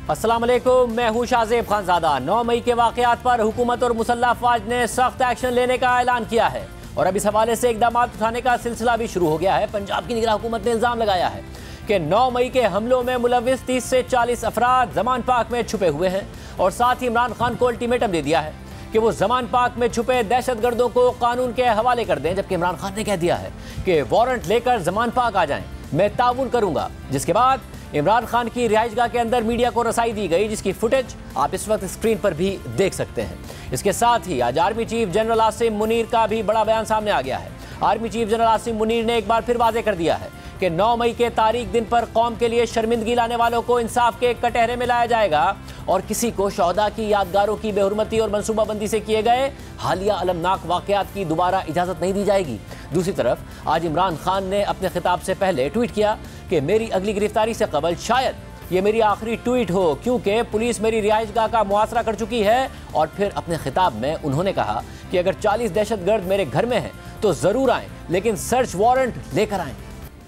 अस्सलाम वालेकुम, मैं हूं शाहजेब खानजादा। 9 मई के वाक़यात पर हुकूमत और मुसल्लह अफवाज ने सख्त एक्शन लेने का ऐलान किया है और अब इस हवाले से इक़दाम उठाने का सिलसिला भी शुरू हो गया है। पंजाब की निगरान हुकूमत ने इल्ज़ाम लगाया है कि 9 मई के हमलों में मुलव्विस 30 से 40 अफराद ज़मान पाक में छुपे हुए हैं और साथ ही इमरान खान को अल्टीमेटम दे दिया है कि वो ज़मान पाक में छुपे दहशतगर्दों को कानून के हवाले कर दें। जबकि इमरान खान ने कह दिया है कि वारंट लेकर ज़मान पाक आ जाएं, मैं ताउन करूंगा। जिसके बाद इमरान खान की रिहाइशगाह के अंदर मीडिया को रसाई दी गई, जिसकी फुटेज आप इस वक्त स्क्रीन पर भी देख सकते हैं। इसके साथ ही आज army chief general Asim Munir का भी बड़ा बयान सामने आ गया है। Army chief general Asim Munir ने एक बार फिर वाज़ेह कर दिया है कि 9 मई के तारीख दिन पर कौम के लिए शर्मिंदगी लाने वालों को इंसाफ के कटहरे में लाया जाएगा और किसी को शहदा की यादगारों की बेहुरमती और मनसूबाबंदी से किए गए हालिया अलमनाक वाक़यात की दोबारा इजाज़त नहीं दी जाएगी। दूसरी तरफ आज इमरान खान ने अपने खिताब से पहले ट्वीट किया कि मेरी अगली गिरफ्तारी से कबल शायद ये मेरी आखिरी ट्वीट हो, क्योंकि पुलिस मेरी रिहाइशगाह का मुहासरा कर चुकी है। और फिर अपने खिताब में उन्होंने कहा कि अगर 40 दहशतगर्द मेरे घर में हैं तो ज़रूर आएँ, लेकिन सर्च वारंट लेकर आएँ।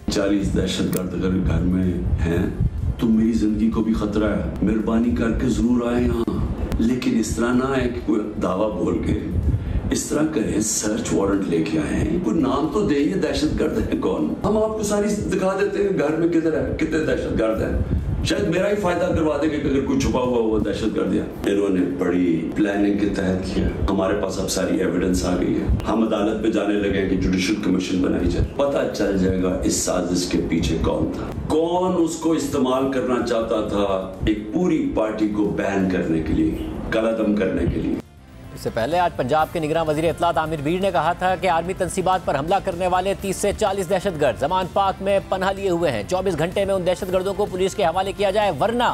40 दहशतगर्द अगर घर में हैं तो मेरी जिंदगी को भी खतरा है। मेहरबानी करके जरूर आए यहाँ, लेकिन इस तरह ना है कि कोई दावा बोल के इस तरह करें, सर्च वारंट लेके आए हैं। कोई नाम तो दे, ये दहशतगर्द है कौन। हम आपको सारी दिखा देते हैं घर में किधर है, कितने दहशतगर्द हैं। शायद मेरा ही फायदा करवा देंगे कि अगर कोई छुपा हुआ वो दहशतगर्द है। इन्होंने बड़ी प्लानिंग के तहत किया। हमारे पास अब सारी एविडेंस आ गई है। हम अदालत में जाने लगे कि जुडिशल कमीशन बनाई जाए, पता चल जाएगा इस साजिश के पीछे कौन था, कौन उसको इस्तेमाल करना चाहता था एक पूरी पार्टी को बैन करने के लिए, कलादम करने के लिए। इससे पहले आज पंजाब के निगरान वज़ीर इत्तलात आमिर वीर ने कहा था कि आर्मी तंसीबात पर हमला करने वाले 30 से 40 दहशतगर्द ज़मान पाक में पनाह लिए हुए हैं। 24 घंटे में उन दहशतगर्दों को पुलिस के हवाले किया जाए, वरना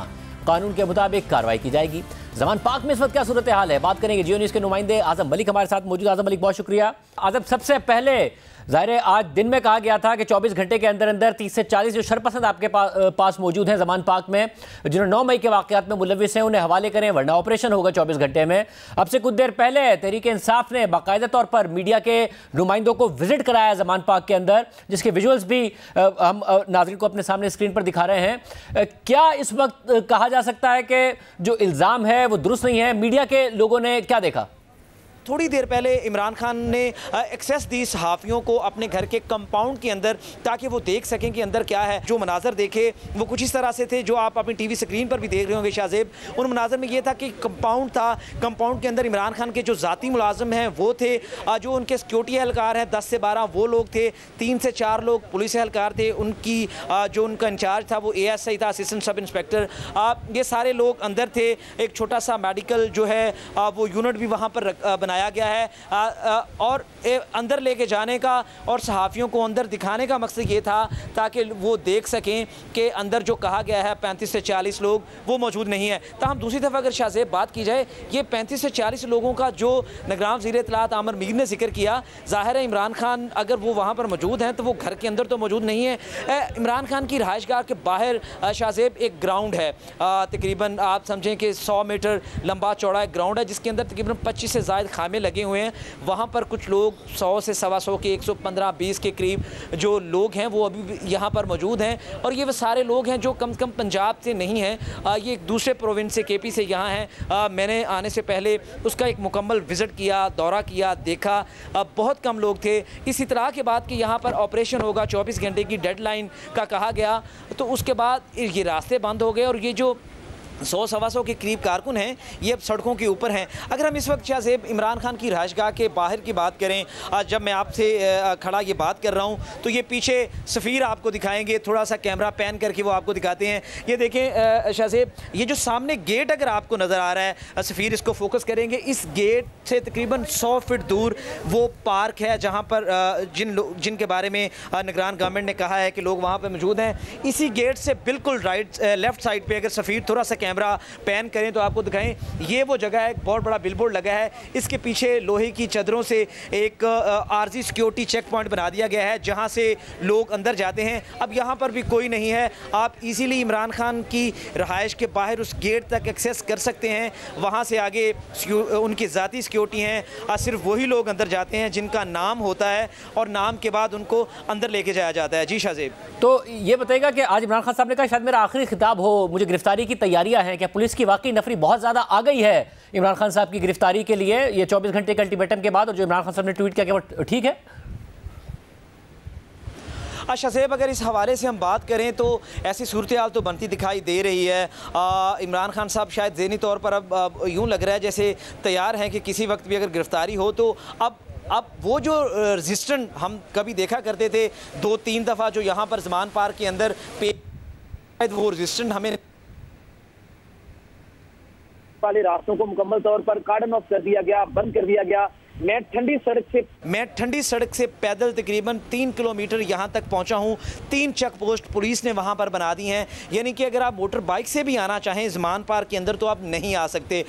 कानून के मुताबिक कार्रवाई की जाएगी। ज़मान पाक में इस वक्त क्या सूरत हाल है, बात करेंगे। जियो न्यूज़ के नुमाइंदे आज़म मलिक हमारे साथ मौजूद। आज़म मलिक, बहुत शुक्रिया। आज़म, सबसे पहले ज़ाहिर है आज दिन में कहा गया था कि 24 घंटे के अंदर अंदर 30 से 40 जो शरपसंद आपके पास मौजूद हैं ज़मान पाक में, जिन्होंने 9 मई के वाक़यात में मुलव्विस हैं, उन्हें हवाले करें, वरना ऑपरेशन होगा 24 घंटे में। अब से कुछ देर पहले तहरीक इंसाफ ने बाकायदा तौर पर मीडिया के नुमाइंदों को विजिट कराया ज़मान पाक के अंदर, जिसके विजुअल्स भी हम नाज़रीन को अपने सामने स्क्रीन पर दिखा रहे हैं। क्या इस वक्त कहा जा सकता है कि जो इल्ज़ाम है वो दुरुस्त नहीं है? मीडिया के लोगों ने क्या देखा? थोड़ी देर पहले इमरान खान ने एक्सेस दी सहाफ़ियों को अपने घर के कंपाउंड के अंदर, ताकि वो देख सकें कि अंदर क्या है। जो मनाजर देखे वो कुछ इस तरह से थे जो आप अपनी टीवी स्क्रीन पर भी देख रहे होंगे शाहजेब। उन मनाजर में ये था कि कंपाउंड था, कंपाउंड के अंदर इमरान खान के जो ज़ाती मुलाजिम हैं वो थे, जो उनके सिक्योरिटी एहलकार हैं 10 से 12 वो लोग थे, 3 से 4 लोग पुलिस एहलकार थे, उनकी जो उनका इंचार्ज था वो ASI था, असिस्टेंट सब इंस्पेक्टर। ये सारे लोग अंदर थे। एक छोटा सा मेडिकल जो है वो यूनिट भी वहाँ पर बनाया गया है और अंदर लेके जाने का और सहाफ़ियों को अंदर दिखाने का मकसद ये था ताकि वो देख सकें कि अंदर जो कहा गया है 35 से 40 लोग वो मौजूद नहीं है। ताहम दूसरी तरफ अगर शाहजेब बात की जाए, ये 35 से 40 लोगों का जो निगरान वज़ीर इत्तलात आमिर मीर ने जिक्र किया, ज़ाहिर है इमरान खान अगर वो वहाँ पर मौजूद हैं तो वो घर के अंदर तो मौजूद नहीं है। इमरान खान की रहायशगाह के बाहर शाहजेब एक ग्राउंड है, तकरीबन आप समझें कि 100 मीटर लंबा चौड़ा एक ग्राउंड है, जिसके अंदर तकरीबन 25 से ज़ायद खामे लगे हुए हैं। वहाँ पर कुछ लोग 100 से 125 के 115-20 के करीब जो लोग हैं वो अभी भी यहाँ पर मौजूद हैं और ये वो सारे लोग हैं जो कम से कम पंजाब से नहीं हैं, ये एक दूसरे प्रोविंस से KP से यहाँ हैं। मैंने आने से पहले उसका एक मुकम्मल विज़िट किया, दौरा किया, देखा, बहुत कम लोग थे। इसी तरह के बाद कि यहाँ पर ऑपरेशन होगा, 24 घंटे की डेडलाइन का कहा गया, तो उसके बाद ये रास्ते बंद हो गए और ये जो 100-125 के करीब कारकुन हैं ये अब सड़कों के ऊपर हैं। अगर हम इस वक्त शाहजेब इमरान खान की रहायशगाह के बाहर की बात करें, जब मैं आपसे खड़ा ये बात कर रहा हूँ तो ये पीछे सफ़ीर आपको दिखाएंगे, थोड़ा सा कैमरा पैन करके वो आपको दिखाते हैं। ये देखें शाहजेब, ये जो सामने गेट अगर आपको नज़र आ रहा है, सफ़ीर इसको फोकस करेंगे, इस गेट से तकरीबन 100 फीट दूर वो पार्क है जहाँ पर जिनके बारे में निगरान गवर्नमेंट ने कहा है कि लोग वहाँ पर मौजूद हैं। इसी गेट से बिल्कुल लेफ़्ट साइड पर अगर सफ़ीर थोड़ा सा कैमरा पैन करें तो आपको दिखाएं, ये वो जगह है, बहुत बड़ा बिलबोर्ड लगा है। इसके पीछे लोहे की चदरों से एक आर्जी सिक्योरिटी चेक पॉइंट बना दिया गया है जहां से लोग अंदर जाते हैं। अब यहां पर भी कोई नहीं है, आप इजीली इमरान खान की रहायश के बाहर उस गेट तक एक्सेस कर सकते हैं। वहां से आगे उनकी ज़ाती सिक्योरिटी हैं, सिर्फ वही लोग अंदर जाते हैं जिनका नाम होता है और नाम के बाद उनको अंदर लेके जाया जाता है। जी शाहजेब, तो ये बताइएगा कि आज इमरान खान साहब ने कहा शायद मेरा आखिरी खिताब हो, मुझे गिरफ्तारी की तैयारियां क्या है? क्या पुलिस की वाकई नफरी बहुत ज़्यादा आ गई है इमरान खान साहब की गिरफ्तारी के लिए ये 24 घंटे के अल्टीमेटम के बाद, और जो इमरान खान साहब ने ट्वीट किया क्या वो ठीक है? अच्छा सेब, अगर इस हवाले से हम बात करें तो ऐसी सूरत हाल तो बनती दिखाई दे रही है। इमरान खान साहब शायद ज़हनी तौर पर अब यूँ लग रहा है जैसे तैयार हैं कि किसी वक्त भी अगर गिरफ़्तारी हो तो अब वो जो रजिस्टेंट हम कभी देखा करते थे 2-3 दफ़ा जो यहाँ पर ज़मान पार्क के अंदर वो रजिस्टेंट हमें वाले रास्तों को मुकम्मल तौर पर कार्डन ऑफ कर दिया गया, बंद कर दिया गया। मैं ठंडी सड़क से पैदल तकरीबन 3 किलोमीटर यहाँ तक पहुँचा हूँ। 3 चेक पोस्ट पुलिस ने वहाँ पर बना दी हैं, यानी कि अगर आप मोटर बाइक से भी आना चाहें ज़मान पार्क के अंदर तो आप नहीं आ सकते।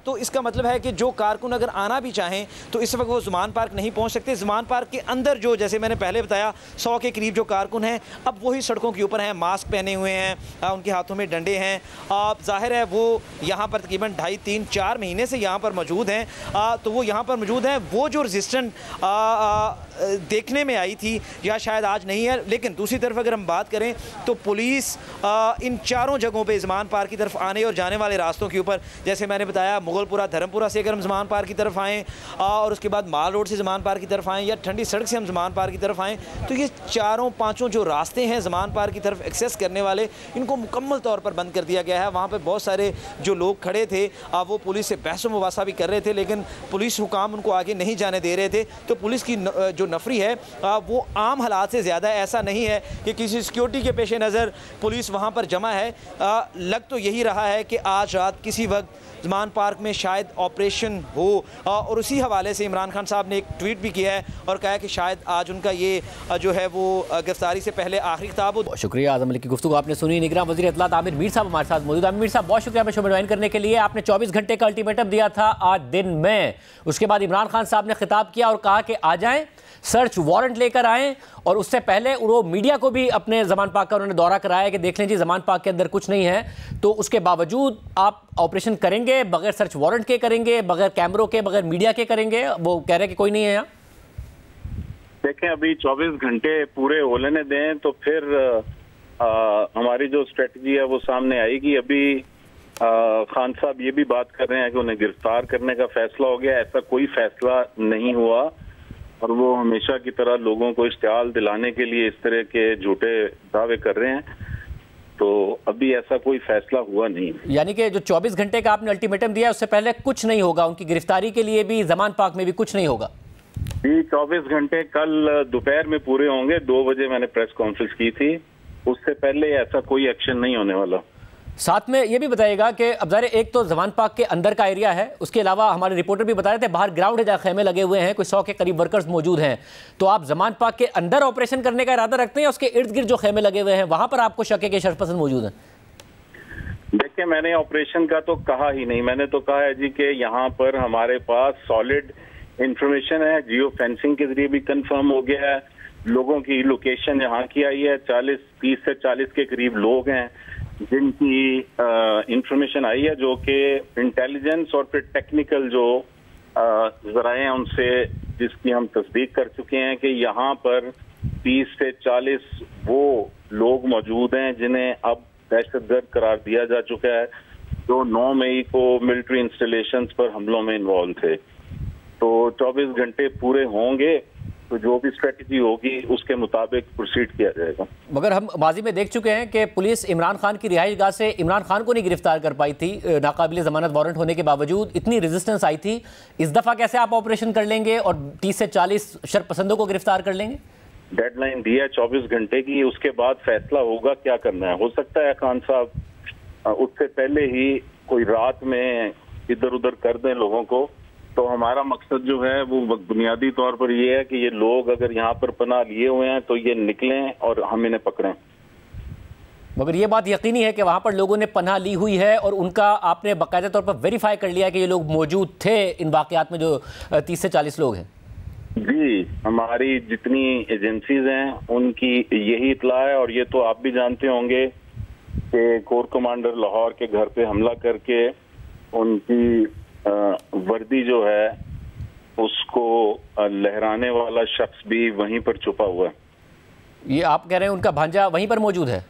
तो इसका मतलब है कि जो कारकुन अगर आना भी चाहें तो इस वक्त वो ज़मान पार्क नहीं पहुँच सकते। ज़मान पार्क के अंदर जो, जैसे मैंने पहले बताया, 100 के करीब जो कारकुन हैं अब वही सड़कों के ऊपर हैं, मास्क पहने हुए हैं, उनके हाथों में डंडे हैं। ज़ाहिर है वो यहाँ पर तकरीबन 2.5-3-4 महीने से यहाँ पर मौजूद हैं, तो वो यहाँ पर मौजूद हैं। वो जो रजिस्टेंट देखने में आई थी या शायद आज नहीं है, लेकिन दूसरी तरफ अगर हम बात करें तो पुलिस इन चारों जगहों पे ज़मान पार्क की तरफ आने और जाने वाले रास्तों के ऊपर, जैसे मैंने बताया मुगलपुरा धर्मपुरा से अगर हम ज़मान पार्क की तरफ आएँ और उसके बाद माल रोड से ज़मान पार्क की तरफ आएँ या ठंडी सड़क से हम ज़मान पार्क की तरफ आएँ, तो ये 4-5 जो रास्ते हैं ज़मान पार्क की तरफ एक्सेस करने वाले, इनको मुकम्मल तौर पर बंद कर दिया गया है। वहाँ पर बहुत सारे जो लोग खड़े थे वो पुलिस से बहस मुबासा भी कर रहे थे, लेकिन पुलिस हुकाम उनको आगे नहीं जाने दे रहे थे। तो पुलिस की जो नफरी है वो आम हालात से ज़्यादा, ऐसा नहीं है कि किसी सिक्योरिटी के पेश नज़र पुलिस वहाँ पर जमा है। लग तो यही रहा है कि आज रात किसी वक्त ज़मान पार्क में शायद ऑपरेशन हो, और उसी हवाले से इमरान खान साहब ने एक ट्वीट भी किया है और कहा है कि शायद आज उनका ये जो है वो गिरफ्तारी से पहले आखिरी खिताब हो। शुक्रिया आज़म अली की गुफ्तगू आपने सुनी। निगरान वज़ीर इत्तलात आमिर मीर साहब हमारे साथ मौजूद। आमिर साहब बहुत शुक्रिया हमें शो में ज्वाइन करने के लिए। आपने 24 घंटे का अल्टीमेटम दिया था आज दिन में, उसके बाद इमरान खान साहब ने खिताब किया और कहा कि आ जाएं, सर्च वारंट लेकर आएँ, और उससे पहले वो मीडिया को भी अपने ज़मान पार्क का उन्होंने दौरा कराया कि देख लें जी ज़मान पार्क के अंदर कुछ नहीं है, तो उसके बावजूद आप ऑपरेशन करेंगे, बगैर सर्च वारंट के करेंगे, बगैर कैमरों के, बगैर मीडिया के करेंगे। वो कह रहे हैं कि कोई नहीं है यहाँ। देखें अभी 24 घंटे पूरे हो लेने दें तो फिर हमारी जो स्ट्रेटजी है वो सामने आएगी। अभी खान साहब ये भी बात कर रहे हैं कि उन्हें गिरफ्तार करने का फैसला हो गया, ऐसा कोई फैसला नहीं हुआ, और वो हमेशा की तरह लोगों को इश्तियाल दिलाने के लिए इस तरह के झूठे दावे कर रहे हैं। तो अभी ऐसा कोई फैसला हुआ नहीं। यानी कि जो 24 घंटे का आपने अल्टीमेटम दिया उससे पहले कुछ नहीं होगा, उनकी गिरफ्तारी के लिए भी ज़मान पार्क में भी कुछ नहीं होगा जी। 24 घंटे कल दोपहर में पूरे होंगे, 2 बजे मैंने प्रेस कॉन्फ्रेंस की थी, उससे पहले ऐसा कोई एक्शन नहीं होने वाला। साथ में ये भी बताइएगा कि अब ज़ाहिर एक तो ज़मान पार्क के अंदर का एरिया है, उसके अलावा हमारे रिपोर्टर भी बता रहे थे बाहर ग्राउंड है जहाँ खेमे लगे हुए हैं, कोई 100 के करीब वर्कर्स मौजूद हैं। तो आप ज़मान पार्क के अंदर ऑपरेशन करने का इरादा रखते हैं, उसके इर्द गिर्द जो खेमे लगे हुए हैं वहाँ पर आपको शक है कि शरपसंद मौजूद हैं? देखिए मैंने ऑपरेशन का तो कहा ही नहीं, मैंने तो कहा है जी कि यहाँ पर हमारे पास सॉलिड इंफॉर्मेशन है, जियो फेंसिंग के जरिए भी कंफर्म हो गया है, लोगों की लोकेशन यहाँ की आई है, 30 से 40 के करीब लोग हैं जिनकी इंफॉर्मेशन आई है, जो कि इंटेलिजेंस और फिर टेक्निकल जो जराए हैं उनसे जिसकी हम तस्दीक कर चुके हैं कि यहाँ पर 30 से 40 वो लोग मौजूद हैं जिन्हें अब दहशतगर्द करार दिया जा चुका है, जो 9 मई को मिलिट्री इंस्टॉलेशंस पर हमलों में इन्वॉल्व थे। तो 24 घंटे पूरे होंगे तो जो भी स्ट्रेटजी होगी उसके मुताबिक प्रोसीड किया जाएगा। मगर हम माजी में देख चुके हैं कि पुलिस इमरान खान की रिहाइश गाह से इमरान खान को नहीं गिरफ्तार कर पाई थी, नाकाबिल जमानत वारंट होने के बावजूद इतनी रेजिस्टेंस आई थी। इस दफ़ा कैसे आप ऑपरेशन कर लेंगे और 30 से 40 शरपसंदों को गिरफ्तार कर लेंगे? डेडलाइन दी है 24 घंटे की, उसके बाद फैसला होगा क्या करना है। हो सकता है खान साहब उससे पहले ही कोई रात में इधर उधर कर दें लोगों को। तो हमारा मकसद जो है वो बुनियादी तौर पर ये है कि ये लोग अगर यहाँ पर पनाह लिए हुए हैं तो ये निकलें और हम इन्हें पकड़ें। मगर ये बात यकीनी है कि वहाँ पर लोगों ने पनाह ली हुई है और उनका आपने बाकायदा तौर पर वेरीफाई कर लिया कि ये लोग मौजूद थे इन वाक़यात में जो 30 से 40 लोग हैं? जी, हमारी जितनी एजेंसीज हैं उनकी यही इत्तला है, और ये तो आप भी जानते होंगे कि कोर कमांडर लाहौर के घर पे हमला करके उनकी वर्दी जो है उसको लहराने वाला शख्स भी वहीं पर छुपा हुआ है। ये आप कह रहे हैं उनका भांजा वहीं पर मौजूद है?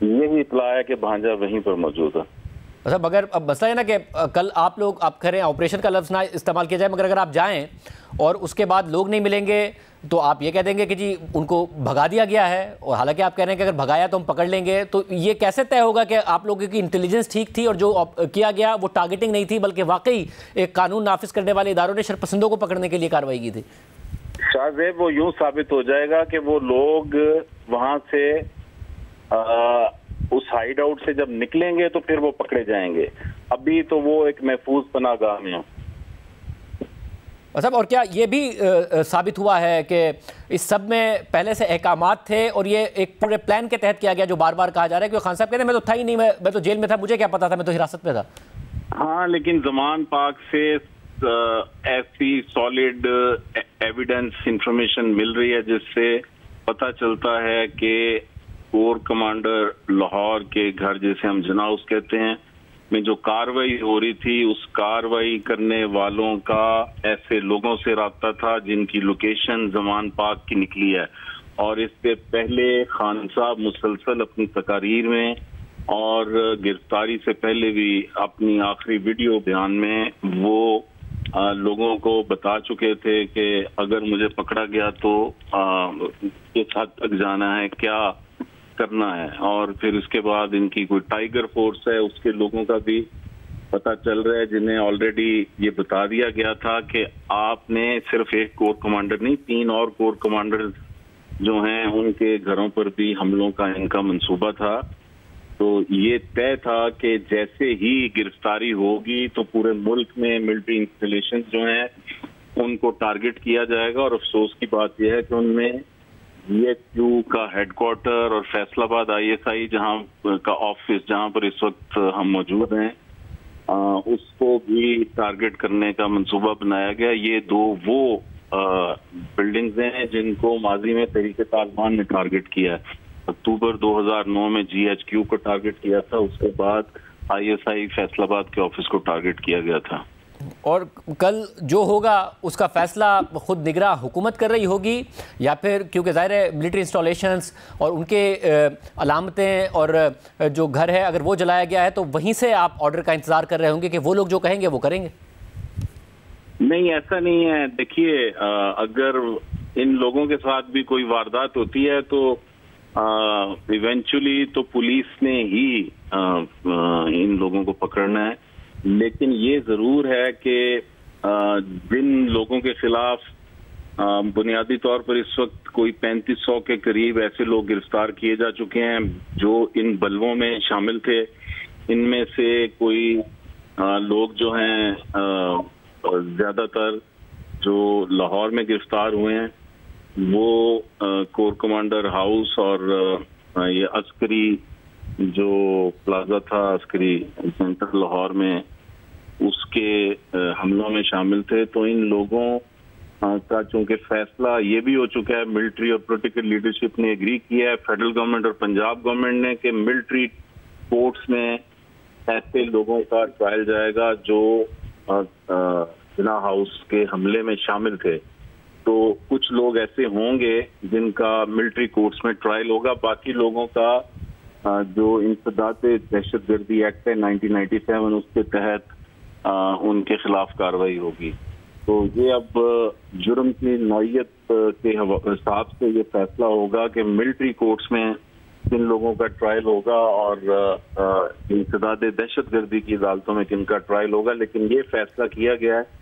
यही इत्तला है कि भांजा वहीं पर मौजूद है। अच्छा, मगर अब मसला है ना कि कल आप लोग आप कह रहे हैं ऑपरेशन का लफ्ज़ ना इस्तेमाल किया जाए, मगर अगर आप जाएं और उसके बाद लोग नहीं मिलेंगे तो आप ये कह देंगे कि जी उनको भगा दिया गया है, और हालांकि आप कह रहे हैं कि अगर भगाया तो हम पकड़ लेंगे, तो ये कैसे तय होगा कि आप लोगों की इंटेलिजेंस ठीक थी और जो किया गया वो टारगेटिंग नहीं थी बल्कि वाकई एक कानून नाफिज करने वाले इदारों ने शरपसंदों को पकड़ने के लिए कार्रवाई की थी? शाहजेब, वो यूं साबित हो जाएगा कि वो लोग वहां से उस हाइड आउट से जब निकलेंगे तो फिर वो पकड़े जाएंगे। अभी तो वो एक महफूज पनाहगाह में है। अच्छा, और क्या ये भी साबित हुआ है कि इस सब में पहले से अहकामात थे और ये एक पूरे प्लान के तहत किया गया, जो बार बार कहा जा रहा है? क्योंकि खान साहब कहते हैं मैं तो था ही नहीं, मैं तो जेल में था, मुझे क्या पता था, मैं तो हिरासत में था। हाँ, लेकिन ज़मान पाक से ऐसी सॉलिड एविडेंस इंफॉर्मेशन मिल रही है जिससे पता चलता है कि कोर कमांडर लाहौर के घर, जिसे हम जना हाउस कहते हैं, में जो कार्रवाई हो रही थी, उस कार्रवाई करने वालों का ऐसे लोगों से राब्ता था जिनकी लोकेशन ज़मान पाक की निकली है। और इससे पहले खान साहब मुसलसल अपनी तकारीर में और गिरफ्तारी से पहले भी अपनी आखिरी वीडियो बयान में वो लोगों को बता चुके थे कि अगर मुझे पकड़ा गया तो किस हद तक जाना है, क्या करना है। और फिर उसके बाद इनकी कोई टाइगर फोर्स है, उसके लोगों का भी पता चल रहा है जिन्हें ऑलरेडी ये बता दिया गया था कि आपने सिर्फ एक कोर कमांडर नहीं, 3 और कोर कमांडर जो हैं उनके घरों पर भी हमलों का इनका मंसूबा था। तो ये तय था कि जैसे ही गिरफ्तारी होगी तो पूरे मुल्क में मिलिट्री इंस्टॉलेशन जो हैं उनको टारगेट किया जाएगा। और अफसोस की बात यह है कि उनमें GHQ का हेडक्वार्टर और फैसलाबाद ISI जहां का ऑफिस, जहां पर इस वक्त हम मौजूद हैं, उसको भी टारगेट करने का मंसूबा बनाया गया। ये 2 वो बिल्डिंग्स हैं जिनको माजी में तहरीक-ए-तालिबान ने टारगेट किया है। अक्टूबर 2009 में GHQ को टारगेट किया था, उसके बाद ISI फैसलाबाद के ऑफिस को टारगेट किया गया था। और कल जो होगा उसका फैसला खुद निगरान हुकूमत कर रही होगी, या फिर क्योंकि ज़ाहिर है मिलिट्री इंस्टॉलेशंस और उनके अलामतें और जो घर है अगर वो जलाया गया है तो वहीं से आप ऑर्डर का इंतज़ार कर रहे होंगे कि वो लोग जो कहेंगे वो करेंगे? नहीं, ऐसा नहीं है। देखिए, अगर इन लोगों के साथ भी कोई वारदात होती है तो इवेंचुअली तो पुलिस ने ही इन लोगों को पकड़ना है। लेकिन ये जरूर है कि जिन लोगों के खिलाफ बुनियादी तौर पर इस वक्त कोई 3500 के करीब ऐसे लोग गिरफ्तार किए जा चुके हैं जो इन बलवों में शामिल थे, इनमें से कोई लोग जो हैं ज्यादातर जो लाहौर में गिरफ्तार हुए हैं वो कोर कमांडर हाउस और ये अस्करी जो प्लाजा था, अस्करी सेंटर लाहौर में, उसके हमलों में शामिल थे। तो इन लोगों का चूंकि फैसला ये भी हो चुका है, मिलिट्री और पॉलिटिकल लीडरशिप ने एग्री किया है, फेडरल गवर्नमेंट और पंजाब गवर्नमेंट ने, कि मिलिट्री कोर्ट्स में ऐसे लोगों का ट्रायल जाएगा जो जना हाउस के हमले में शामिल थे। तो कुछ लोग ऐसे होंगे जिनका मिलिट्री कोर्ट्स में ट्रायल होगा, बाकी लोगों का जो इंसदाद दहशतगर्दी एक्ट है 1997 उसके तहत उनके खिलाफ कार्रवाई होगी। तो ये अब जुर्म की नौयत के हिसाब से ये फैसला होगा कि मिलिट्री कोर्ट्स में किन लोगों का ट्रायल होगा और इंसदाद दहशतगर्दी की अदालतों में किन का ट्रायल होगा। लेकिन ये फैसला किया गया है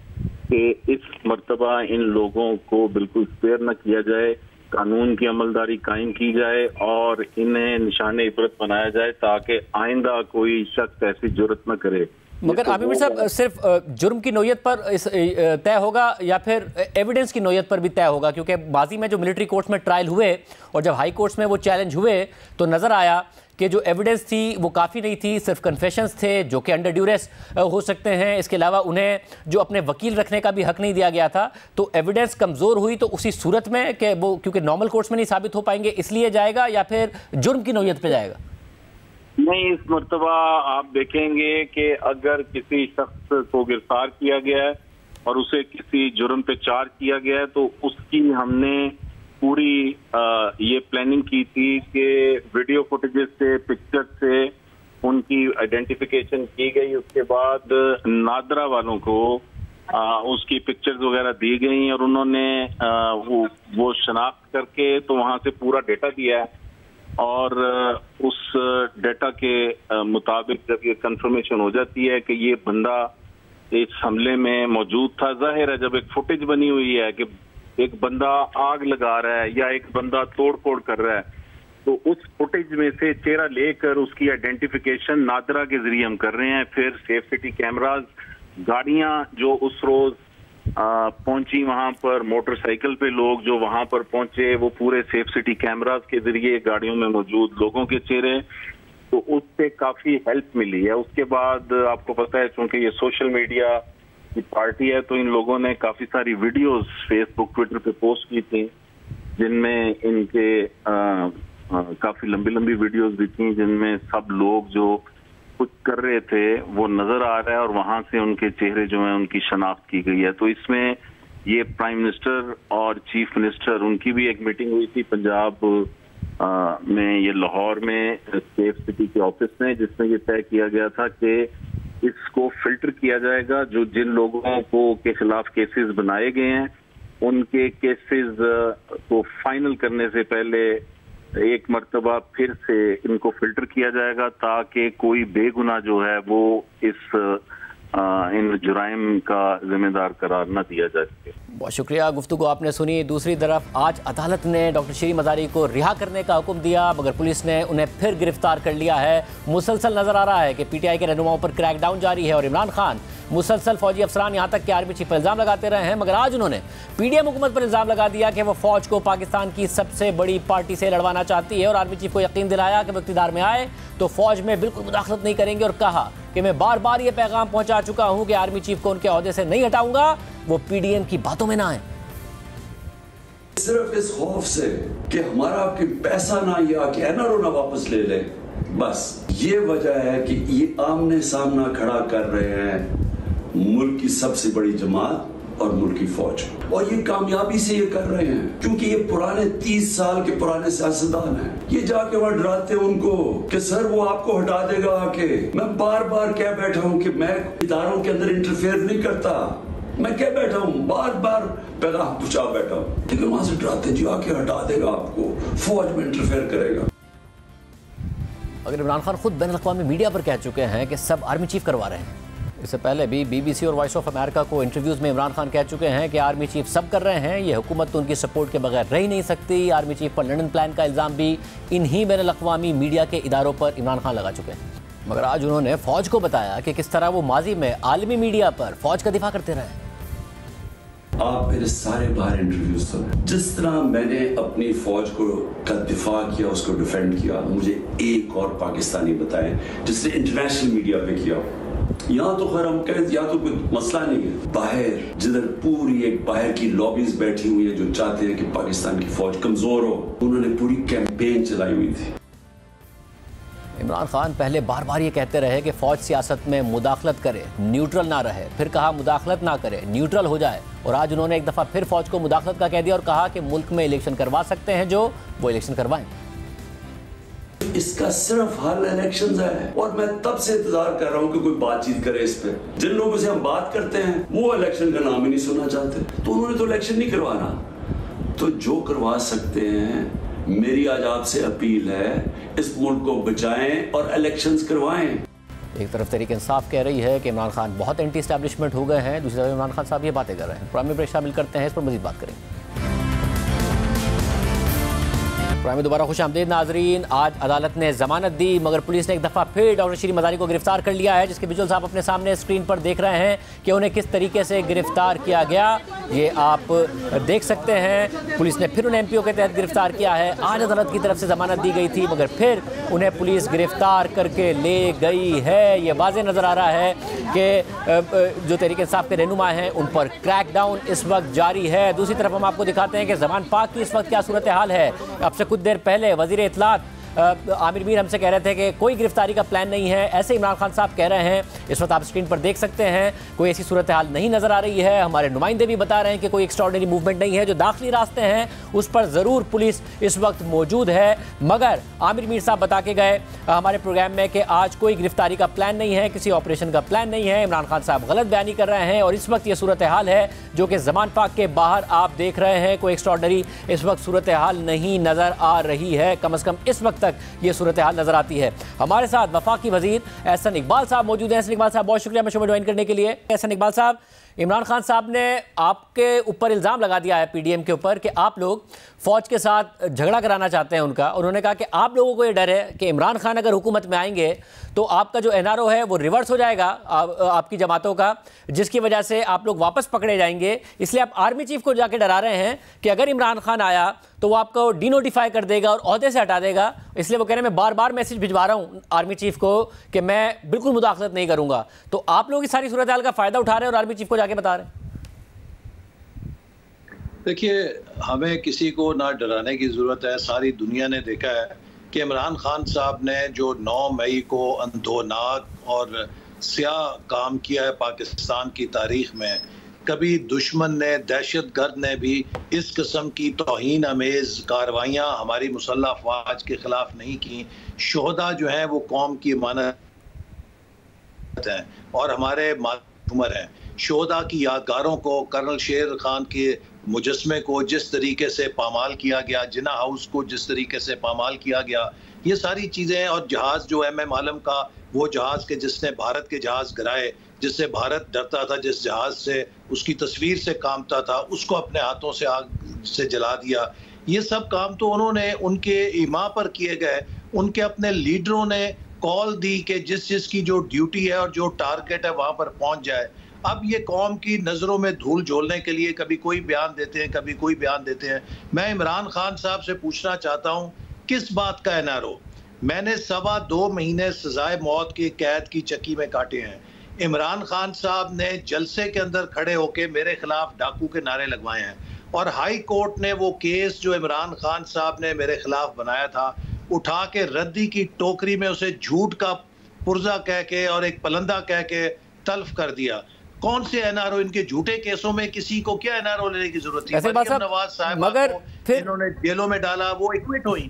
कि इस मर्तबा इन लोगों को बिल्कुल स्पेयर न किया जाए, कानून की अमलदारी कायम की जाए और इन्हें निशाने इबरत बनाया जाए ताकि आइंदा कोई शख्स ऐसी जुर्रत न करे। मगर आमिर साहब, सिर्फ जुर्म की नौयत पर तय होगा या फिर एविडेंस की नौयत पर भी तय होगा? क्योंकि माजी में जो मिलिट्री कोर्ट्स में ट्रायल हुए और जब हाई कोर्ट्स में वो चैलेंज हुए तो नज़र आया कि जो एविडेंस थी वो काफ़ी नहीं थी, सिर्फ कन्फेशंस थे जो कि अंडर ड्यूरेस हो सकते हैं। इसके अलावा उन्हें जो अपने वकील रखने का भी हक नहीं दिया गया था। तो एविडेंस कमज़ोर हुई तो उसी सूरत में कि वो क्योंकि नॉर्मल कोर्ट्स में नहीं साबित हो पाएंगे इसलिए जाएगा, या फिर जुर्म की नौयत पर जाएगा? नहीं, इस मर्तबा आप देखेंगे कि अगर किसी शख्स को गिरफ्तार किया गया है और उसे किसी जुर्म पे चार्ज किया गया है तो उसकी हमने पूरी ये प्लानिंग की थी कि वीडियो फुटेजेस से, पिक्चर से उनकी आइडेंटिफिकेशन की गई। उसके बाद नादरा वालों को उसकी पिक्चर्स वगैरह दी गई और उन्होंने वो शनाख्त करके तो वहां से पूरा डेटा दिया है और उस डेटा के मुताबिक जब ये कंफर्मेशन हो जाती है कि ये बंदा इस हमले में मौजूद था, जाहिर है जब एक फुटेज बनी हुई है कि एक बंदा आग लगा रहा है या एक बंदा तोड़ फोड़ कर रहा है, तो उस फुटेज में से चेहरा लेकर उसकी आइडेंटिफिकेशन नादरा के जरिए हम कर रहे हैं। फिर सेफ सिटी कैमराज, गाड़ियां जो उस रोज पहुंची वहां पर, मोटरसाइकिल पे लोग जो वहां पर पहुंचे, वो पूरे सेफ सिटी कैमराज के जरिए गाड़ियों में मौजूद लोगों के चेहरे, तो उससे काफी हेल्प मिली है। उसके बाद आपको पता है चूंकि ये सोशल मीडिया की पार्टी है तो इन लोगों ने काफी सारी वीडियोस फेसबुक, ट्विटर पे पोस्ट की थी जिनमें इनके काफी लंबी लंबी वीडियोस भी थी जिनमें सब लोग जो कुछ कर रहे थे वो नजर आ रहा है और वहां से उनके चेहरे जो हैं उनकी शनाख्त की गई है। तो इसमें ये प्राइम मिनिस्टर और चीफ मिनिस्टर उनकी भी एक मीटिंग हुई थी पंजाब में, ये लाहौर में सेफ सिटी के ऑफिस में, जिसमें ये तय किया गया था कि इसको फिल्टर किया जाएगा। जो जिन लोगों को के खिलाफ केसेस बनाए गए हैं उनके केसेस को फाइनल करने से पहले एक मर्तबा फिर से इनको फिल्टर किया जाएगा ताकि कोई बेगुनाह जो है वो इन जुराइम का जिम्मेदार करार न दिया जा सके। बहुत शुक्रिया, गुफ्तगू आपने सुनी। दूसरी तरफ आज अदालत ने डॉक्टर शीरी मज़ारी को रिहा करने का हुक्म दिया, मगर पुलिस ने उन्हें फिर गिरफ्तार कर लिया है। मुसलसल नजर आ रहा है कि पीटीआई के रहनुमाओं पर क्रैकडाउन जारी है और इमरान खान मुसलसल फौजी अफसरान यहाँ तक कि आर्मी चीफ पर इल्ज़ाम लगाते रहे हैं, मगर आज उन्होंने पीडीएम हुकूमत पर इल्ज़ाम लगा दिया कि वो फौज को पाकिस्तान की सबसे बड़ी पार्टी से लड़वाना चाहती है और आर्मी चीफ को यकीन दिलाया कि वो इक़्तिदार में आए तो फौज में बिल्कुल मुदाखलत नहीं करेंगे और कहा कि मैं बार बार ये पैगाम पहुंचा चुका हूं कि आर्मी चीफ को उनके ओहदे से नहीं हटाऊंगा, वो पीडीएम की बातों में ना आए। सिर्फ इस खौफ से कि हमारा आपके पैसा ना या कि एनआरओ ना वापस ले ले, बस ये वजह है कि ये आमने सामना खड़ा कर रहे हैं मुल्क की सबसे बड़ी जमात और मुल्क की फौज, और ये कामयाबी से ये कर रहे हैं क्योंकि ये पुराने 30 साल के पुराने सियासतदान हैं। ये जाके वहां डराते हैं उनको कि सर वो आपको हटा देगा आके। मैं बार बार कह बैठा हूं कि मैं इदारों के अंदर इंटरफेयर नहीं करता, मैं कह बैठा हूं, बार बार पैगाम पहुंचा बैठा हूं, लेकिन वहां से डराते जी आके हटा देगा आपको, फौज में इंटरफेयर करेगा। अगर इमरान खान खुद बैनुल अक़वामी मीडिया पर कह चुके हैं कि सब आर्मी चीफ करवा रहे हैं, इससे पहले भी बीबीसी और वॉइस ऑफ अमेरिका को इंटरव्यूज़ में इमरान खान कह चुके हैं कि आर्मी चीफ सब कर रहे हैं, ये हुकूमत तो उनकी सपोर्ट के बगैर रह ही नहीं सकती। आर्मी चीफ पर लंदन प्लान का इल्ज़ाम भी इन्हीं बैनुल अक़वामी मीडिया के इदारों पर इमरान खान लगा चुके हैं, मगर आज उन्होंने फौज को बताया कि किस तरह वो माजी में आलमी मीडिया पर फौज का दिफा करते रहे। आप मेरे सारे बाहर इंटरव्यूज सुने, जिस तरह मैंने अपनी फौज का दिफा किया, उसको डिफेंड किया, मुझे एक और पाकिस्तानी बताएं जिसने इंटरनेशनल मीडिया पे किया। यहाँ तो खैर हम कहें या तो कोई मसला नहीं है, बाहर जिधर पूरी एक बाहर की लॉबीज बैठी हुई है जो चाहते हैं कि पाकिस्तान की फौज कमजोर हो, उन्होंने पूरी कैंपेन चलाई हुई थी। इमरान खान पहले बार बार ये कहते रहे कि फौज सियासत में मुदाखलत करे, न्यूट्रल ना रहे, फिर कहा मुदाखलत ना करे, न्यूट्रल हो जाए, और आज उन्होंने एक दफा फिर फौज को मुदाखलत का कह दिया और कहा कि मुल्क में इलेक्शन करवा सकते हैं जो वो इलेक्शन करवाएं। इसका सिर्फ हल इलेक्शंस है और मैं तब से इंतजार कर रहा हूं कि कोई बातचीत करे इस पे। जिन लोगों से हम बात करते हैं वो इलेक्शन का नाम ही नहीं सुनना चाहते, तो उन्होंने तो इलेक्शन नहीं करवाना। तो जो करवा सकते हैं, मेरी आज आपसे अपील है, इस मुल्क को बचाएं और इलेक्शंस करवाएं। एक तरफ तहरीक इंसाफ कह रही है कि इमरान खान बहुत एंटी एस्टैब्लिशमेंट हो गए हैं, दूसरी तरफ इमरान खान साहब ये बातें कर रहे हैं। प्राइम में शामिल करते हैं, इस पर मजीद बात करेंगे। प्राइम में दोबारा खुश आमदीद नाजरीन। आज अदालत ने जमानत दी, मगर पुलिस ने एक दफ़ा फिर डॉक्टर शीरी मज़ारी को गिरफ्तार कर लिया है, जिसके विजुअल्स आप अपने सामने स्क्रीन पर देख रहे हैं कि उन्हें किस तरीके से गिरफ्तार किया गया, ये आप देख सकते हैं। पुलिस ने फिर उन्हें MPO के तहत गिरफ्तार किया है। आज अदालत की तरफ से जमानत दी गई थी, मगर फिर उन्हें पुलिस गिरफ्तार करके ले गई है। ये वाज़ेह नज़र आ रहा है कि जो तहरीक इंसाफ के रहनुमा हैं उन पर क्रैकडाउन इस वक्त जारी है। दूसरी तरफ हम आपको दिखाते हैं कि ज़मान पाक की इस वक्त क्या सूरत हाल है। अब से कुछ देर पहले वज़ीर इत्तलात आमिर मीर हमसे कह रहे थे कि कोई गिरफ्तारी का प्लान नहीं है, ऐसे इमरान खान साहब कह रहे हैं। इस वक्त आप स्क्रीन पर देख सकते हैं कोई ऐसी सूरत हाल नहीं नजर आ रही है। हमारे नुमाइंदे भी बता रहे हैं कि कोई एक्स्ट्राऑर्डिनरी मूवमेंट नहीं है। जो दाखिली रास्ते हैं उस पर ज़रूर पुलिस इस वक्त मौजूद है, मगर आमिर मीर साहब बता के गए हमारे प्रोग्राम में कि आज कोई गिरफ्तारी का प्लान नहीं है, किसी ऑपरेशन का प्लान नहीं है। इमरान खान साहब गलत बयानी कर रहे हैं और इस वक्त ये सूरत हाल है जो कि ज़मान पाक के बाहर आप देख रहे हैं। कोई एक्स्ट्राऑर्डिनरी इस वक्त सूरत हाल नहीं नज़र आ रही है, कम से कम इस वक्त तक ये सूरत हाल नज़र आती है। हमारे साथ वफाकी वजीर एहसन इकबाल साहब मौजूद हैं। एहसन इकबाल साहब बहुत शुक्रिया शो में ज्वाइन करने के लिए। एहसन इकबाल साहब, इमरान खान साहब ने आपके ऊपर इल्ज़ाम लगा दिया है पीडीएम के ऊपर कि आप लोग फ़ौज के साथ झगड़ा कराना चाहते हैं उनका। उन्होंने कहा कि आप लोगों को ये डर है कि इमरान खान अगर हुकूमत में आएंगे तो आपका जो एनआरओ है वो रिवर्स हो जाएगा आपकी जमातों का, जिसकी वजह से आप लोग वापस पकड़े जाएंगे। इसलिए आप आर्मी चीफ को जाके डरा रहे हैं कि अगर इमरान खान आया तो वो आपको डीनोटिफाई कर देगा और ओहदे से हटा देगा। इसलिए वो कह रहे हैं मैं बार बार मैसेज भिजवा रहा हूँ आर्मी चीफ को कि मैं बिल्कुल मुदाखलत नहीं करूँगा। तो आप लोग इस सारी सूरत हाल का फ़ायदा उठा रहे हैं और आर्मी चीफ को जाके बता रहे हैं। देखिए, हमें किसी को ना डराने की ज़रूरत है। सारी दुनिया ने देखा है कि इमरान खान साहब ने जो 9 मई को अंधोनाक और स्याह काम किया है पाकिस्तान की तारीख में, कभी दुश्मन ने, दहशतगर्द ने भी इस किस्म की तौहीन अमेज़ कार्रवाइयाँ हमारी मुसल्लह फ़ौज के ख़िलाफ़ नहीं की। शोहदा जो हैं वो कौम की अमानत हैं और हमारे मातूमर हैं। शोहदा की यादगारों को, कर्नल शेर खान के मुजस्मे को जिस तरीके से पामाल किया गया, जिना हाउस को जिस तरीके से पामाल किया गया, ये सारी चीज़ें, और जहाज़ जो MM आलम का, वो जहाज़ के जिसने भारत के जहाज़ गिराए, जिससे भारत डरता था, जिस जहाज़ से उसकी तस्वीर से कामता था, उसको अपने हाथों से आग से जला दिया। ये सब काम तो उन्होंने उनके ईमा पर किए गए। उनके अपने लीडरों ने कॉल दी कि जिस की जो ड्यूटी है और जो टारगेट है वहाँ पर पहुँच जाए। अब ये कौम की नज़रों में धूल झोलने के लिए कभी कोई बयान देते हैं, कभी कोई बयान देते हैं। मैं इमरान खान साहब से पूछना चाहता हूँ, किस बात का एनआरओ? मैंने 2.25 महीने सजाए मौत की कैद की चक्की में काटे हैं। इमरान खान साहब ने जलसे के अंदर खड़े होकर मेरे खिलाफ डाकू के नारे लगवाए हैं और हाई कोर्ट ने वो केस जो इमरान खान साहब ने मेरे खिलाफ बनाया था उठा के रद्दी की टोकरी में उसे झूठ का पुर्जा कह के और एक पलंदा कह के तल्फ कर दिया। कौन से एनआरओ? इनके झूठे केसों में किसी को क्या एनआरओ लेने की जरूरत थी? नवाज साहब मगर फिर इन्होंने जेलों में डाला, वो एक्विट हुई।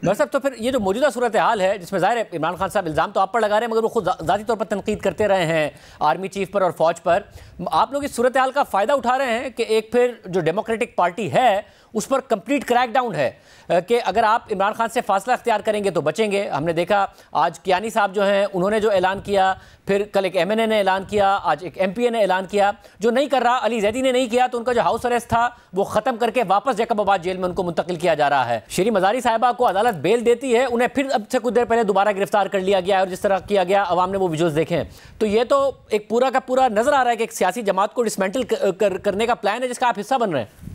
साहब, तो फिर ये जो मौजूदा सूरत हाल है जिसमें ज़ाहिर है इमरान खान साहब इल्ज़ाम तो आप पर लगा रहे हैं, मगर वो खुद ज़ाती तौर पर तनकीद करते रहे हैं आर्मी चीफ पर और फौज पर। आप लोग इस सूरत हाल का फ़ायदा उठा रहे हैं कि एक फिर जो डेमोक्रेटिक पार्टी है उस पर कंप्लीट क्रैकडाउन है कि अगर आप इमरान खान से फासला अख्तियार करेंगे तो बचेंगे। हमने देखा आज कियानी साहब जो हैं उन्होंने जो ऐलान किया, फिर कल एक MNA ने ऐलान किया, आज एक MPA ने ऐलान किया। जो नहीं कर रहा, अली जैदी ने नहीं किया, तो उनका जो हाउस अरेस्ट था वो ख़त्म करके वापस जैकबाबाद जेल में उनको मुंतकिल किया जा रहा है। श्री मज़ारी साहिबा को अदालत बेल देती है, उन्हें फिर अब से कुछ देर पहले दोबारा गिरफ्तार कर लिया गया और जिस तरह किया गया अवाम ने वो विजुअल्स देखे हैं। तो ये तो एक पूरा का पूरा नजर आ रहा है कि एक सियासी जमात को डिसमेंटल करने का प्लान है जिसका आप हिस्सा बन रहे हैं।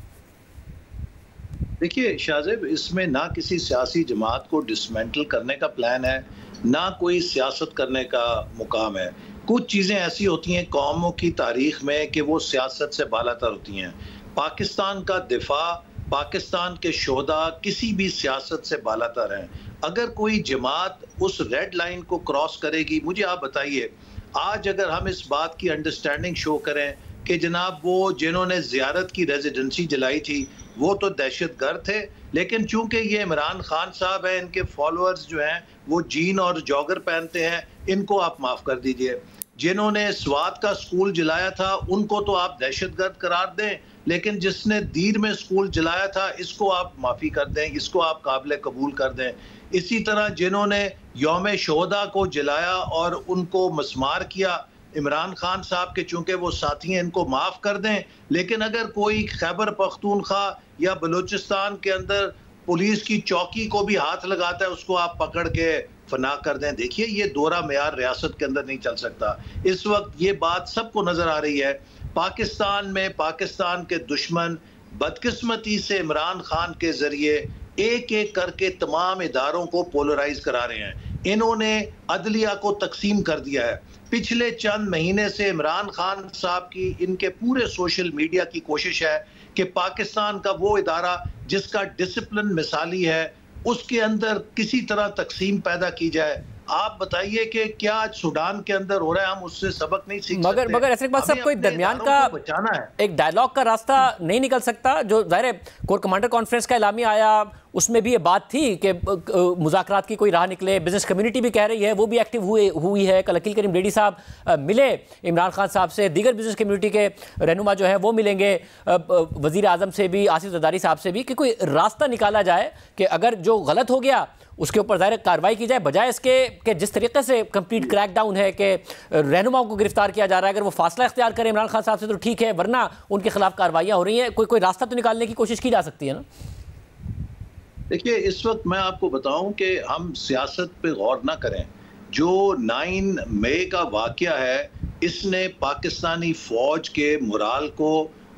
देखिए शाहजेब, इसमें ना किसी सियासी जमात को डिसमेंटल करने का प्लान है, ना कोई सियासत करने का मुकाम है। कुछ चीज़ें ऐसी होती हैं कौमों की तारीख में कि वो सियासत से बालातर होती हैं। पाकिस्तान का दिफा, पाकिस्तान के शोहदा किसी भी सियासत से बालातर हैं। अगर कोई जमात उस रेड लाइन को क्रॉस करेगी, मुझे आप बताइए, आज अगर हम इस बात की अंडरस्टैंडिंग शो करें कि जनाब वो जिन्होंने ज़ियारत की रेजिडेंसी जलाई थी वो तो दहशतगर्द थे, लेकिन चूंकि ये इमरान खान साहब हैं, इनके फॉलोअर्स जो हैं वो जीन और जॉगर पहनते हैं, इनको आप माफ़ कर दीजिए। जिन्होंने स्वात का स्कूल जलाया था उनको तो आप दहशतगर्द करार दें, लेकिन जिसने दीर में स्कूल जलाया था इसको आप माफ़ी कर दें, इसको आप काबिल कबूल कर दें। इसी तरह जिन्होंने यौम शोहदा को जलाया और उनको मस्मार किया, इमरान खान साहब के चूंकि वो साथी हैं, इनको माफ़ कर दें। लेकिन अगर कोई खैबर पख्तूनख्वा या बलूचिस्तान के अंदर पुलिस की चौकी को भी हाथ लगाता है, उसको आप पकड़ के फना कर दें। देखिए, ये दोहरा मेयार रियासत के अंदर नहीं चल सकता। इस वक्त ये बात सबको नज़र आ रही है। पाकिस्तान में पाकिस्तान के दुश्मन बदकिस्मती से इमरान खान के ज़रिए एक एक करके तमाम इदारों को पोलराइज करा रहे हैं। इन्होंने अदलिया को तकसीम कर दिया है। पिछले चंद महीने से इमरान खान साहब की, इनके पूरे सोशल मीडिया की कोशिश है कि पाकिस्तान का वो इदारा जिसका डिसिप्लिन मिसाली है उसके अंदर किसी तरह तकसीम पैदा की जाए। आप बताइए कि क्या आज सूडान के अंदर हो रहा है, हम उससे सबक नहीं सीख सकते? मगर ऐसे बात सब कोई दरमियान का बचाना है, एक डायलॉग का रास्ता नहीं निकल सकता? जो जाहिर है कोर कमांडर कॉन्फ्रेंस का एलामिया आया, उसमें भी ये बात थी कि मुज़ाकरात की कोई राह निकले। बिजनेस कम्युनिटी भी कह रही है, वो भी एक्टिव हुई है। कल अकील करीम डेडी साहब मिले इमरान खान साहब से, दीगर बिजनेस कम्युनिटी के रहनुमा जो है वो मिलेंगे, वजीर आजम से भी, आसिफ जरदारी साहब से भी, कि कोई रास्ता निकाला जाए कि अगर जो गलत हो गया उसके ऊपर ज़ाहिर कार्रवाई की जाए, बजाय इसके कि जिस तरीके से कंप्लीट क्रैकडाउन है कि रहनुमाओं को गिरफ्तार किया जा रहा है। अगर वो फासला इख्तियार करें इमरान खान साहब से तो ठीक है, वरना उनके खिलाफ कार्रवाइयाँ हो रही हैं। कोई रास्ता तो निकालने की कोशिश की जा सकती है ना? देखिए, इस वक्त मैं आपको बताऊं कि हम सियासत पे गौर ना करें। जो 9 मई का वाकया है, इसने पाकिस्तानी फौज के मोराल को,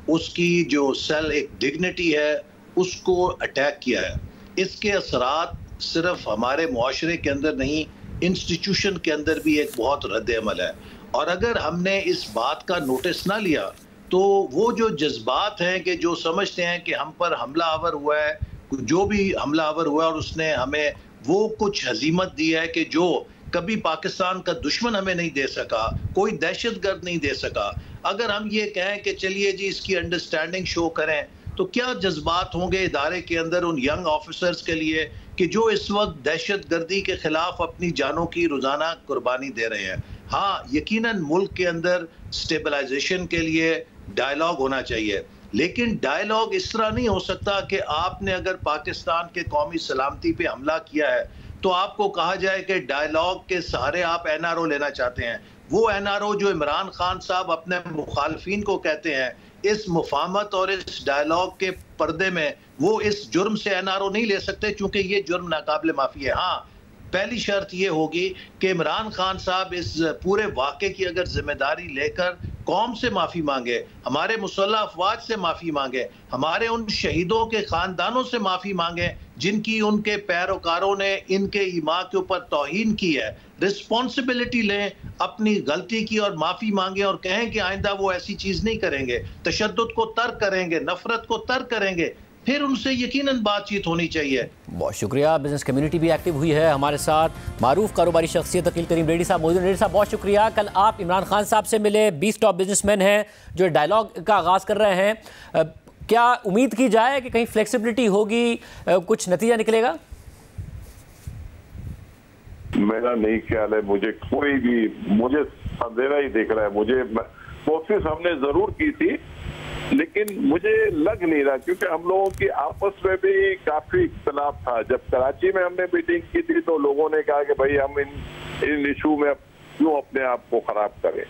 उसकी जो एक डिग्निटी है, उसको अटैक किया है। इसके असरात सिर्फ हमारे मुआशरे के अंदर नहीं, इंस्टीट्यूशन के अंदर भी एक बहुत रद्द अमल है। और अगर हमने इस बात का नोटिस ना लिया तो वो जो जज्बात हैं कि जो समझते हैं कि हम पर हमला आवर हुआ है, जो भी हमला आवर हुआ और उसने हमें वो कुछ हजीमत दी है कि जो कभी पाकिस्तान का दुश्मन हमें नहीं दे सका, कोई दहशतगर्द नहीं दे सका। अगर हम ये कहें कि चलिए जी इसकी अंडरस्टैंडिंग शो करें, तो क्या जज्बात होंगे इदारे के अंदर उन यंग ऑफिसर्स के लिए कि जो इस वक्त दहशतगर्दी के खिलाफ अपनी जानों की रोजाना कुर्बानी दे रहे हैं। हाँ, यकीनन मुल्क के अंदर स्टेबलाइजेशन के लिए डायलॉग होना चाहिए, लेकिन डायलॉग इस तरह नहीं हो सकता कि आपने अगर पाकिस्तान के कौमी सलामती पे हमला किया है तो आपको कहा जाए कि डायलॉग के सहारे आप NRO लेना चाहते हैं। वो NRO जो इमरान खान साहब अपने मुखालफिन को कहते हैं, इस मुफाहमत और इस डायलॉग के पर्दे में वो इस जुर्म से NRO नहीं ले सकते, क्योंकि ये जुर्म नाकाबिल माफी है। हाँ, पहली शर्त ये होगी कि इमरान खान साहब इस पूरे वाक़े की अगर जिम्मेदारी लेकर कौम से माफ़ी मांगे, हमारे मुसल्लह अफवाज से माफ़ी मांगे, हमारे उन शहीदों के ख़ानदानों से माफ़ी मांगे जिनकी उनके पैरोकारों ने इनके ईमा के ऊपर तौहीन की है। रिस्पॉन्सिबिलिटी लें अपनी गलती की और माफ़ी मांगे और कहें कि आइंदा वो ऐसी चीज़ नहीं करेंगे, तशद्दुद को तर्क करेंगे, नफरत को तर्क करेंगे, फिर उनसे यकीनन बातचीत होनी चाहिए। बहुत शुक्रिया। बिजनेस कम्युनिटी भी एक्टिव हुई है हमारे साथ। मारूफ कारोबारी शख्सियत अकील करीम डेडी साहब मौजूद। डेडी साहब बहुत शुक्रिया। कल आप इमरान खान साहब से मिले, 20 टॉप बिजनेसमैन हैं जो डायलॉग का आगाज़ कर रहे हैं। क्या उम्मीद की जाए कि कहीं फ्लेक्सिबिलिटी होगी, कुछ नतीजा निकलेगा? मेरा नहीं ख्याल है, मुझे अंधेरा ही दिख रहा है। मुझे कोशिश हमने जरूर की थी, लेकिन मुझे लग नहीं रहा, क्योंकि हम लोगों की आपस में भी काफी इख्तलाफ था। जब कराची में हमने मीटिंग की थी तो लोगों ने कहा कि भाई हम इन इशू में क्यों अपने आप को खराब करें,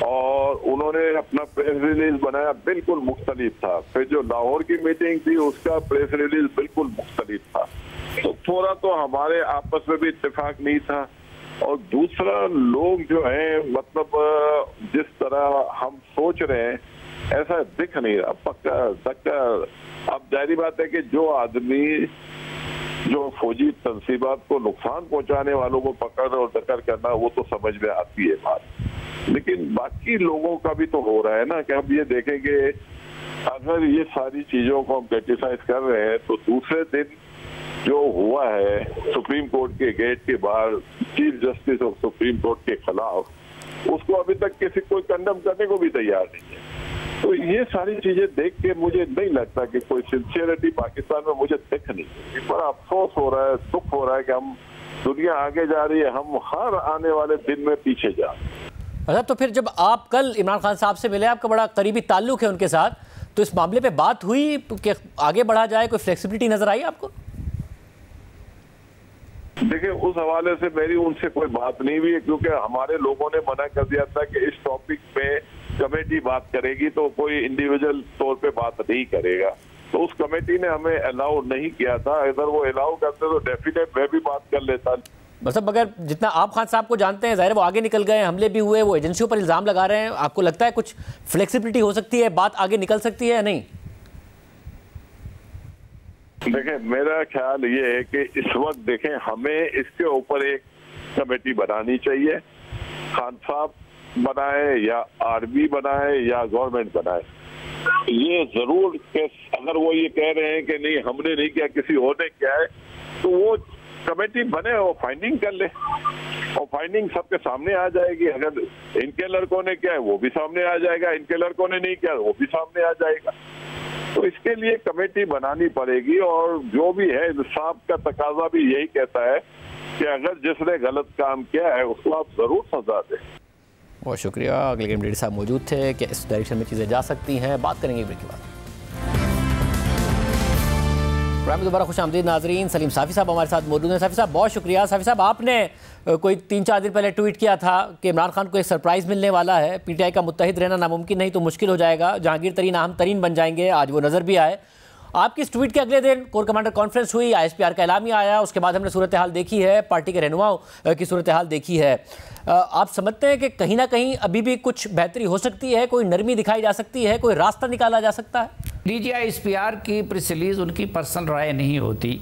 और उन्होंने अपना प्रेस रिलीज बनाया, बिल्कुल मुख्तलिफ था। फिर जो लाहौर की मीटिंग थी उसका प्रेस रिलीज बिल्कुल मुख्तलिफ था। तो थोड़ा तो हमारे आपस में भी इत्तेफाक नहीं था। और दूसरा, लोग जो हैं मतलब जिस तरह हम सोच रहे हैं ऐसा दिख नहीं रहा, पक्का धक्का। अब जाहिर बात है कि जो आदमी जो फौजी तंसीबात को नुकसान पहुंचाने वालों को पकड़ और दकर करना, वो तो समझ में आती है बात, लेकिन बाकी लोगों का भी तो हो रहा है ना। कि हम ये देखेंगे, अगर ये सारी चीजों को हम क्रिटिसाइज कर रहे हैं तो दूसरे दिन जो हुआ है सुप्रीम कोर्ट के गेट के बाहर chief justice of supreme court के खिलाफ, उसको अभी तक किसी कोई कंडम करने को भी तैयार नहीं है। तो ये सारी चीजें देख के मुझे नहीं लगता कि कोई सिंसियरिटी पाकिस्तान में मुझे दिख नहीं। बड़ा अफसोस हो रहा है, दुख हो रहा है कि हम दुनिया आगे जा रही है, हम हर आने वाले दिन में पीछे जा रहे हैं। अच्छा, तो फिर जब आप कल इमरान खान साहब से मिले, आपका बड़ा करीबी ताल्लुक है उनके साथ, तो इस मामले पे बात हुई कि आगे बढ़ा जाए, कोई फ्लेक्सिबिलिटी नजर आई आपको? देखिए, उस हवाले से मेरी उनसे कोई बात नहीं हुई है, क्योंकि हमारे लोगों ने मना कर दिया था कि इस टॉपिक पे कमेटी बात करेगी, तो कोई इंडिविजुअल तौर पे बात नहीं करेगा। तो उस कमेटी ने हमें अलाउ नहीं किया था। अगर वो अलाउ करते तो डेफिनेट मैं भी बात कर लेता। मतलब अगर जितना आप खान साहब को जानते हैं, जाहिर वो आगे निकल गए, हमले भी हुए, वो एजेंसियों पर इल्जाम लगा रहे हैं, आपको लगता है कुछ फ्लेक्सिबिलिटी हो सकती है, बात आगे निकल सकती है या नहीं? देखें, मेरा ख्याल ये है कि इस वक्त देखें, हमें इसके ऊपर एक कमेटी बनानी चाहिए। खान साहब बनाए या आर्मी बनाए या गवर्नमेंट बनाए, ये जरूर कि अगर वो ये कह रहे हैं कि नहीं हमने नहीं किया किसी और ने किया है, तो वो कमेटी बने और फाइंडिंग कर ले, और फाइंडिंग सबके सामने आ जाएगी। अगर इनके लड़कों ने किया है वो भी सामने आ जाएगा, इनके लड़कों ने नहीं किया वो भी सामने आ जाएगा। तो इसके लिए कमेटी बनानी पड़ेगी, और जो भी है इंसाफ का तकाजा भी यही कहता है कि अगर जिसने गलत काम किया है उसको आप जरूर सजा दें। बहुत शुक्रिया। अगले कैबिनेट साहब मौजूद थे कि इस डायरेक्शन में चीज़ें जा सकती हैं, बात करेंगे ब्रेक के बाद। प्रोग्राम में दोबारा खुश आमदीद नाजरीन। सलीम साफ़ी साहब हमारे साथ मौजूद हैं। साफ़ी साहब बहुत शुक्रिया। साफ़ी साहब आपने कोई 3-4 दिन पहले ट्वीट किया था कि इमरान खान को एक सरप्राइज़ मिलने वाला है, पीटीआई का मुत्तहिद रहना नामुमकिन नहीं तो मुश्किल हो जाएगा, जहांगीर तरीन अहम तरीन बन जाएंगे। आज वो नज़र भी आए। आपकी इस ट्वीट के अगले दिन कोर कमांडर कॉन्फ्रेंस हुई, ISPR का एलामिया आया, उसके बाद हमने सूरत हाल देखी है, पार्टी के रहनुमाओं की सूरत हाल देखी है। आप समझते हैं कि कहीं ना कहीं अभी भी कुछ बेहतरी हो सकती है, कोई नरमी दिखाई जा सकती है, कोई रास्ता निकाला जा सकता है? ISPR की प्रेस रिलीज उनकी पर्सनल राय नहीं होती,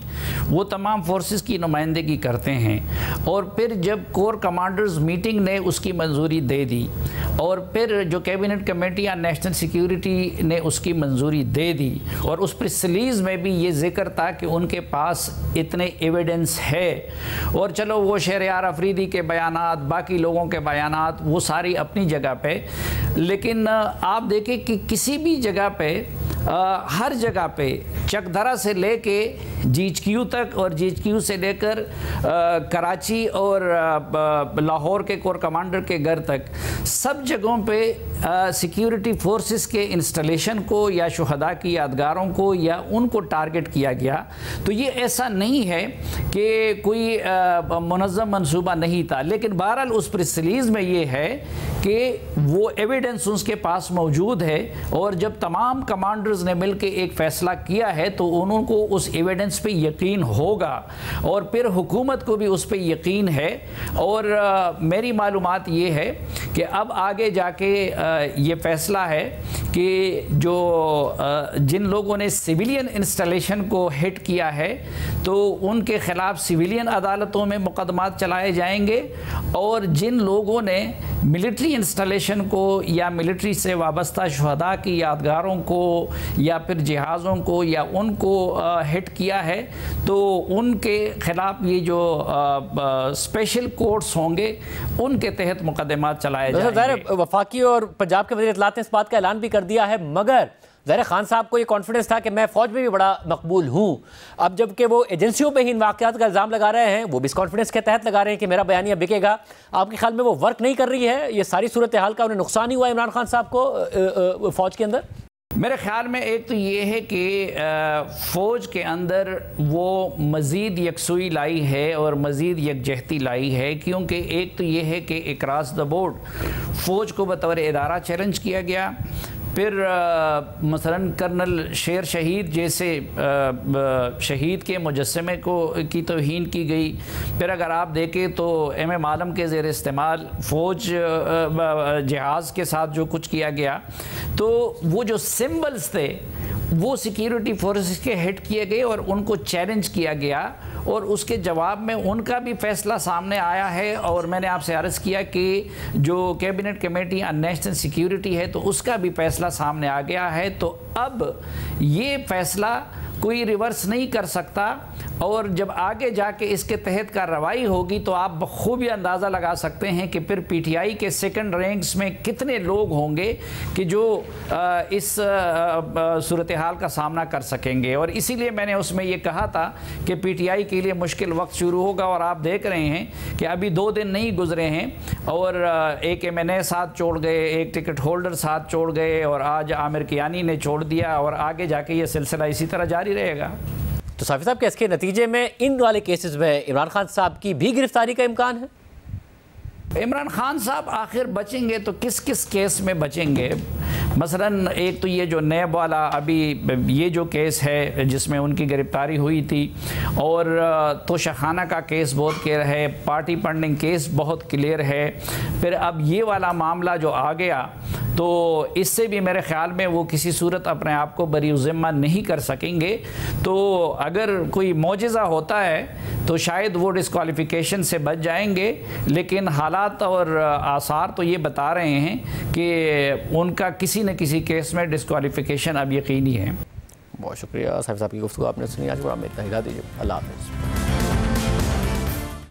वो तमाम फोर्सेस की नुमाइंदगी करते हैं, और फिर जब कोर कमांडर्स मीटिंग ने उसकी मंजूरी दे दी, और फिर जो cabinet committee on national security ने उसकी मंजूरी दे दी, और उस प्रेस रिलीज में भी ये जिक्र था कि उनके पास इतने एविडेंस है, और चलो वो शहरयार अफरीदी के बयानात, बाकी लोगों के बयानात, वो सारी अपनी जगह पे, लेकिन आप देखें कि किसी भी जगह पे हर जगह पे चकधरा से लेके GHQ तक और GHQ से लेकर कराची और लाहौर के कोर कमांडर के घर तक सब जगहों पे सिक्योरिटी फोर्सेस के इंस्टॉलेशन को या शुहदा की यादगारों को या उनको टारगेट किया गया। तो ये ऐसा नहीं है कि कोई मुनज़्ज़म मंसूबा नहीं था, लेकिन बहरहाल उस प्रेस रिलीज में ये है कि वो एविडेंस उसके पास मौजूद है, और जब तमाम कमांडर्स ने मिलकर एक फ़ैसला किया है तो उनको उस एविडेंस पे यकीन होगा, और फिर हुकूमत को भी उस पे यकीन है। और मेरी मालूमात ये है कि अब आगे जाके ये फ़ैसला है कि जो जिन लोगों ने सिविलियन इंस्टॉलेशन को हिट किया है तो उनके ख़िलाफ़ सिविलियन अदालतों में मुकदमात चलाए जाएंगे, और जिन लोगों ने मिलिट्री इंस्टॉलेशन को या मिलिट्री से वाबस्ता शुहदा की यादगारों को या फिर जहाज़ों को या उनको हिट किया है तो उनके ख़िलाफ़ ये जो स्पेशल कोर्ट्स होंगे उनके तहत मुकदमात चलाए जाएंगे। वफाकी और पंजाब के वज़ीर इत्तलात ने इस बात का ऐलान भी कर दिया है, मगर ज़ाहिर खान साहब को ये कॉन्फिडेंस था कि मैं फ़ौज में भी बड़ा मकबूल हूँ। अब जबकि वो एजेंसियों पे ही इन वाक़यात का इल्ज़ाम लगा रहे हैं, वो भी इस कॉन्फिडेंस के तहत लगा रहे हैं कि मेरा बयानिया बिकेगा। आपके ख्याल में वो वर्क नहीं कर रही है? ये सारी सूरत हाल का उन्हें नुकसान ही हुआ इमरान खान साहब को फ़ौज के अंदर? मेरे ख्याल में एक तो ये है कि फ़ौज के अंदर वो मज़ीद यकसुई लाई है और मज़ीद यकजहती लाई है, क्योंकि एक तो ये है कि अक्रॉस द बोर्ड फ़ौज को बतौर इदारा चैलेंज किया गया। फिर मसलन कर्नल शेर शहीद जैसे शहीद के मुजस्समे को की तौहीन की गई। फिर अगर आप देखें तो MM आलम के ज़ेर इस्तेमाल फ़ौज जहाज़ के साथ जो कुछ किया गया, तो वो जो सिंबल्स थे वो सिक्योरिटी फोर्सेस के हिट किए गए और उनको चैलेंज किया गया, और उसके जवाब में उनका भी फैसला सामने आया है। और मैंने आपसे अर्ज़ किया कि जो cabinet committee on national security है तो उसका भी फैसला सामने आ गया है। तो अब ये फैसला कोई रिवर्स नहीं कर सकता, और जब आगे जाके इसके तहत कार्रवाई होगी तो आप बखूबी अंदाज़ा लगा सकते हैं कि फिर PTI के सेकंड रैंक्स में कितने लोग होंगे कि जो इस सूरत हाल का सामना कर सकेंगे। और इसीलिए मैंने उसमें ये कहा था कि PTI के लिए मुश्किल वक्त शुरू होगा, और आप देख रहे हैं कि अभी 2 दिन नहीं गुजरे हैं और एक MNA साथ छोड़ गए, एक टिकट होल्डर साथ छोड़ गए, और आज आमिर कियानी ने छोड़ दिया, और आगे जाके ये सिलसिला इसी तरह जारी रहेगा। तो साफ़ी साहब के इसके नतीजे में इन वाले केसेस में इमरान खान साहब की भी गिरफ्तारी का इम्कान है? इमरान खान साहब आखिर बचेंगे तो किस किस केस में बचेंगे? मसलन एक तो ये जो नैब वाला अभी ये जो केस है जिसमें उनकी गिरफ्तारी हुई थी, और तोशाखाना का केस बहुत क्लियर है, पार्टी फंडिंग केस बहुत क्लियर है। फिर अब ये वाला मामला जो आ गया तो इससे भी मेरे ख्याल में वो किसी सूरत अपने आप को बरी ज़िम्मा नहीं कर सकेंगे। तो अगर कोई मौजिज़ा होता है तो शायद वो डिस्क्वालिफिकेशन से बच जाएंगे, लेकिन हालात और आसार तो ये बता रहे हैं कि उनका किसी न किसी केस में डिस्क्वालिफिकेशन अब यकीनी है। बहुत शुक्रिया साहब की गुफ्तगू आपने सुनी। आज प्रोग्राम में इतना ही दीजिए। अल्लाह हाफ़िज़।